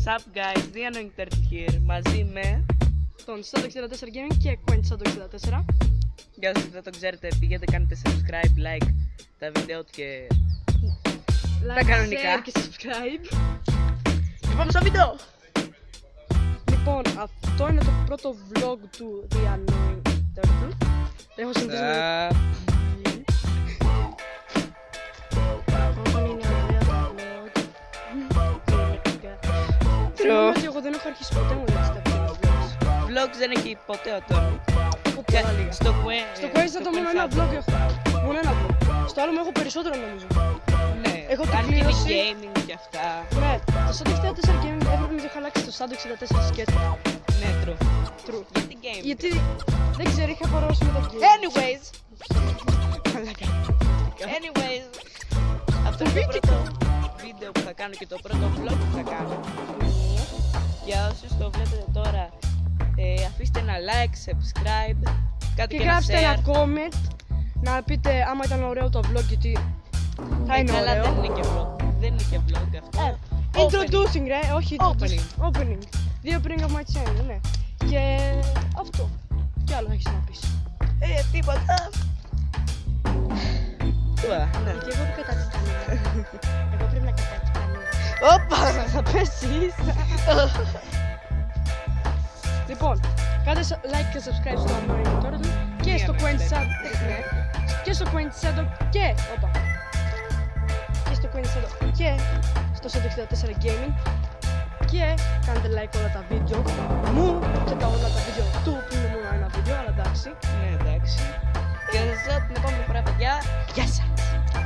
What's up guys, The Annoying 30 here, μαζί με τον Shadow 64 Gaming και Quench Shadow 64. Για όσους δεν το ξέρετε, πηγαίνετε κάνετε subscribe, like τα βίντεο του και τα κανονικά. Share και subscribe. Και πάμε στο βίντεο! Λοιπόν, αυτό είναι το πρώτο vlog του The Annoying 30. Έχω συνηθίσει με... Θυμάμαι ότι εγώ δεν έχω αρχίσει ποτέ μου να τα vlogs δεν έχει ποτέ ο Τόνι. Έχω πολλά λίγα. Στο Quench θα το μόνο ένα vlog έχω. Μόνο ένα vlog. Στο άλλο μου έχω περισσότερο νομίζω. Ναι, έχω κάνει την κλήρωση. gaming και αυτά. Ναι, το Shadow 64 Gaming έπρεπε να το χαλάξει το Shadow 64 σκέτο. Ναι, true. Γιατί gaming. Γιατί δεν ξέρω, είχα απορρώσει με τα game. Anyways, αυτό είναι το πρώτο βίντεο που θα κάνω και το πρώτο vlog που θα κάνω. Για όσους το βλέπετε τώρα, αφήστε ένα like, subscribe, κάτι Και και γράψτε ένα ένα share. comment να πείτε άμα ήταν ωραίο το vlog, γιατί θα είναι Καλά, ωραίο. δεν είναι και vlog, δεν είναι και vlog αυτό. Introducing ρε, όχι Opening. The opening of my channel, ναι. Και αυτό. Τι άλλο έχεις να πεις? Τίποτα. Ναι. Γιατί εγώ που κατάτησα τα νύχτα. Εγώ πρέπει να κατάτησα τα νύχτα. Όπα, Θα πέσεις. Λοιπόν, κάντε like και subscribe στο Annoying τώρα και στο Quench Shadow. Και στο Quench Shadow και... Όπα. Και στο Quench Shadow και στο Shadow 64 Gaming. Και κάντε like όλα τα βίντεο μου και όλα τα βίντεο του που είναι μόνο ένα βίντεο, αλλά εντάξει. Ναι, εντάξει. Και θα σας δω την επόμενη φορά, παιδιά. Γεια σας!